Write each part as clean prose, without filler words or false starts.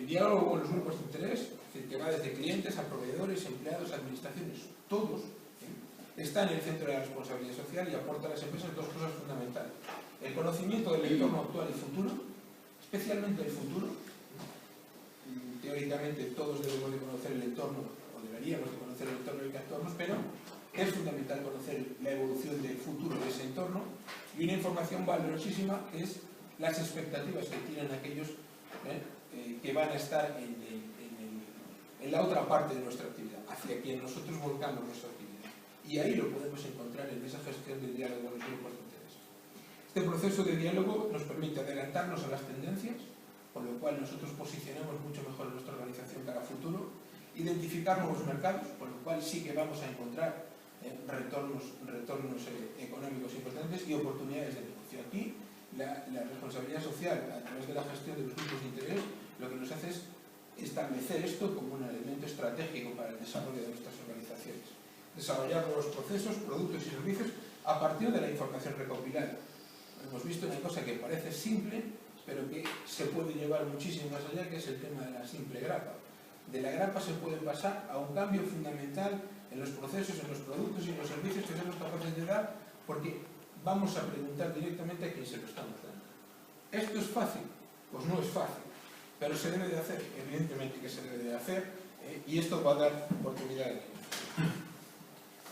diálogo con los grupos de interés, que va desde clientes a proveedores, empleados, administraciones, todos, está en el centro de la responsabilidad social y aporta a las empresas dos cosas fundamentales. El conocimiento del entorno actual y futuro, especialmente el futuro. Teóricamente todos debemos de conocer el entorno, o deberíamos de conocer el entorno en el que actuamos, pero es fundamental conocer la evolución del futuro de ese entorno, y una información valiosísima es las expectativas que tienen aquellos que van a estar en la otra parte de nuestra actividad, hacia quien nosotros volcamos nuestra actividad. Y ahí lo podemos encontrar en esa gestión del diálogo con los grupos de interés. Este proceso de diálogo nos permite adelantarnos a las tendencias, con lo cual nosotros posicionamos mucho mejor nuestra organización cara a futuro, identificar nuevos mercados, con lo cual sí que vamos a encontrar retornos económicos importantes y oportunidades de negocio. Aquí la responsabilidad social, a través de la gestión de los grupos de interés, lo que nos hace es establecer esto como un elemento estratégico para el desarrollo de nuestras organizaciones. Desarrollar nuevos procesos, productos y servicios a partir de la información recopilada. Hemos visto una cosa que parece simple, pero que se puede llevar muchísimo más allá, que es el tema de la simple grapa. De la grapa se puede pasar a un cambio fundamental en los procesos, en los productos y en los servicios que somos capaces de dar, porque vamos a preguntar directamente a quién se lo estamos dando. ¿Esto es fácil? Pues no es fácil, pero se debe de hacer, evidentemente que se debe de hacer, y esto va a dar oportunidades.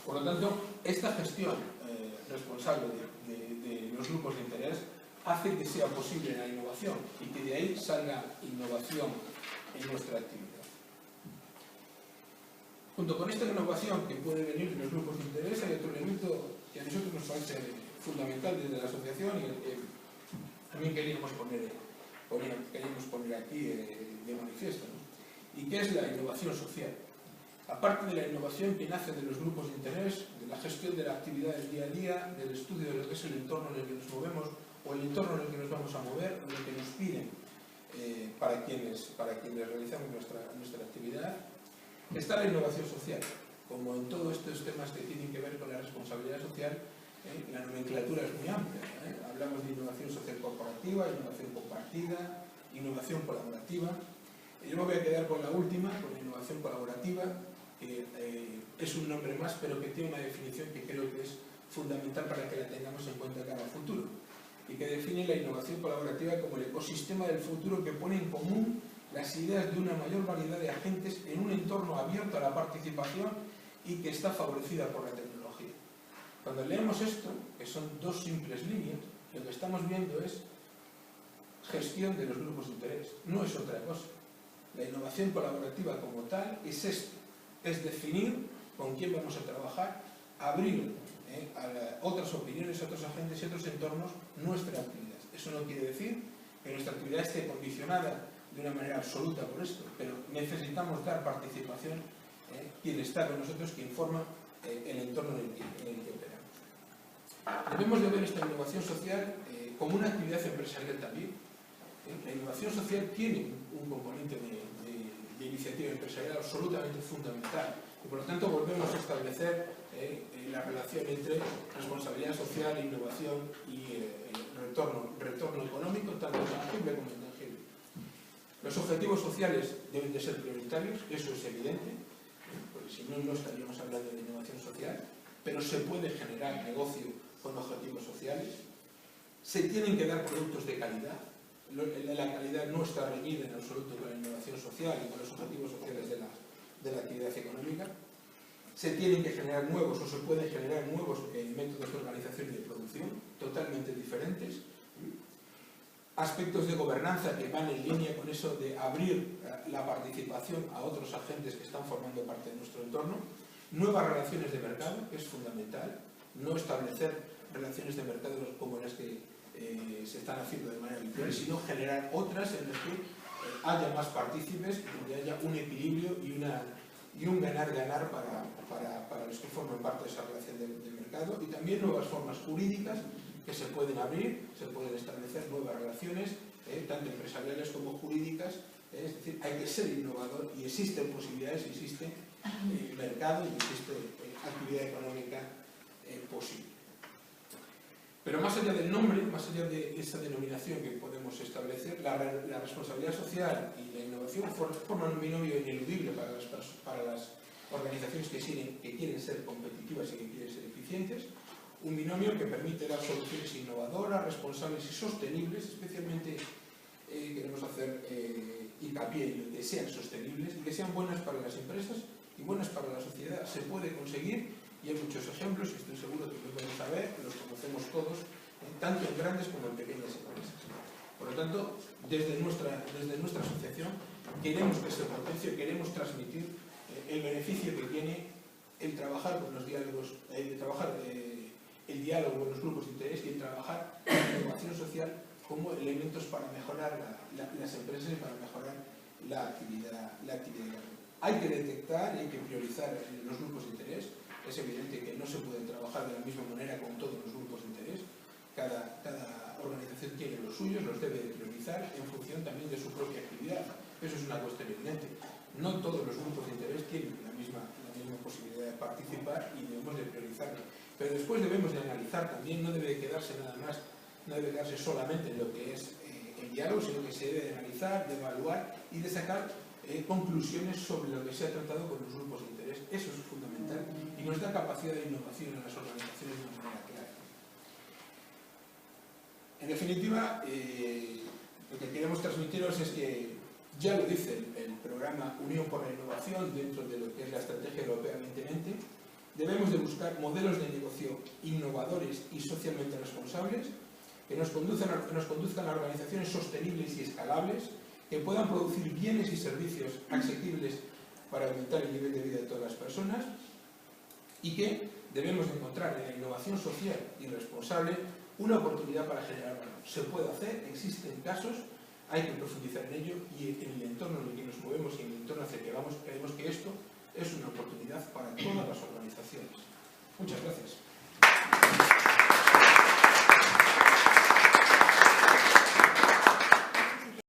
Por lo tanto, esta gestión responsable de los grupos de interés hace que sea posible la innovación y que de ahí salga innovación en nuestra actividad. Junto con esta innovación que puede venir de los grupos de interés, hay otro elemento que a nosotros nos parece fundamental desde la asociación y que también queríamos poner aquí de manifiesto, ¿no? Y que es la innovación social. Aparte de la innovación que nace de los grupos de interés, de la gestión de la actividad del día a día, del estudio de lo que es el entorno en el que nos movemos o el entorno en el que nos vamos a mover, o el que nos piden para quienes realizamos nuestra actividad, está la innovación social. Como en todos estos temas que tienen que ver con la responsabilidad social, la nomenclatura es muy amplia. Hablamos de innovación social corporativa, innovación compartida, innovación colaborativa. Yo me voy a quedar con la última, con la innovación colaborativa, que es un nombre más, pero que tiene una definición que creo que es fundamental para que la tengamos en cuenta cara al futuro, y que define la innovación colaborativa como el ecosistema del futuro que pone en común las ideas de una mayor variedad de agentes en un entorno abierto a la participación y que está favorecida por la tecnología. Cuando leemos esto, que son dos simples líneas, lo que estamos viendo es gestión de los grupos de interés, no es otra cosa. La innovación colaborativa como tal es esto, es definir con quién vamos a trabajar, abrir a otras opiniones, a otros agentes y otros entornos nuestra actividad. Eso no quiere decir que nuestra actividad esté condicionada de una manera absoluta por esto, pero necesitamos dar participación, quien está con nosotros, quien forma el entorno en el que operamos. Debemos de ver esta innovación social como una actividad empresarial también. La innovación social tiene un componente de iniciativa empresarial absolutamente fundamental y por lo tanto volvemos a establecer la relación entre responsabilidad social, innovación y retorno económico, tanto tangible como intangible. Los objetivos sociales deben de ser prioritarios, eso es evidente, porque si no, no estaríamos hablando de innovación social, pero se puede generar negocio con objetivos sociales. Se tienen que dar productos de calidad. La calidad no está reñida en absoluto con la innovación social y con los objetivos sociales de la actividad económica. Se tienen que generar nuevos o se pueden generar nuevos métodos de organización y de producción totalmente diferentes. Aspectos de gobernanza que van en línea con eso de abrir la participación a otros agentes que están formando parte de nuestro entorno. Nuevas relaciones de mercado, que es fundamental. No establecer relaciones de mercado como las que se están haciendo de manera habitual, sino generar otras en las que haya más partícipes y donde haya un equilibrio y un ganar-ganar para los que forman parte de esa relación de mercado, y también nuevas formas jurídicas que se pueden abrir, se pueden establecer nuevas relaciones, tanto empresariales como jurídicas. Es decir, hay que ser innovador y existen posibilidades, existe mercado y existe actividad económica posible. Pero más allá del nombre, más allá de esa denominación que podemos establecer, la responsabilidad social y la innovación forman un binomio ineludible para las organizaciones que quieren ser competitivas y que quieren ser eficientes, un binomio que permite dar soluciones innovadoras, responsables y sostenibles, especialmente queremos hacer hincapié en que sean sostenibles y que sean buenas para las empresas y buenas para la sociedad. Se puede conseguir y hay muchos ejemplos, y estoy seguro que los vamos a ver, los conocemos todos, tanto en grandes como en pequeñas empresas. Por lo tanto, desde nuestra asociación queremos que se potencie, queremos transmitir el beneficio que tiene el trabajar con los diálogos, el diálogo con los grupos de interés y el trabajar en la innovación social como elementos para mejorar las empresas y para mejorar la actividad. Hay que detectar y hay que priorizar los grupos de interés. Es evidente que no se puede trabajar de la misma manera con todos los grupos de interés. Cada organización tiene los suyos, los debe priorizar en función también de su propia actividad. Eso es una cuestión evidente. No todos los grupos de interés tienen la misma posibilidad de participar y debemos de priorizarlo. Pero después debemos de analizar también, no debe quedarse nada más, no debe quedarse solamente en lo que es el diálogo, sino que se debe de analizar, de evaluar y de sacar conclusiones sobre lo que se ha tratado con los grupos de interés. Eso es fundamental y nos da capacidad de innovación en las organizaciones de una manera clara. En definitiva, lo que queremos transmitiros es que ya lo dice el programa Unión por la Innovación dentro de lo que es la Estrategia Europea 2020, debemos de buscar modelos de negocio innovadores y socialmente responsables que nos conduzcan a organizaciones sostenibles y escalables, que puedan producir bienes y servicios asequibles para aumentar el nivel de vida de todas las personas y que debemos de encontrar en la innovación social y responsable una oportunidad para generar valor. Se puede hacer, existen casos, hay que profundizar en ello y en el entorno en el que nos movemos y en el entorno hacia el que vamos, creemos que esto es una oportunidad para todas las organizaciones.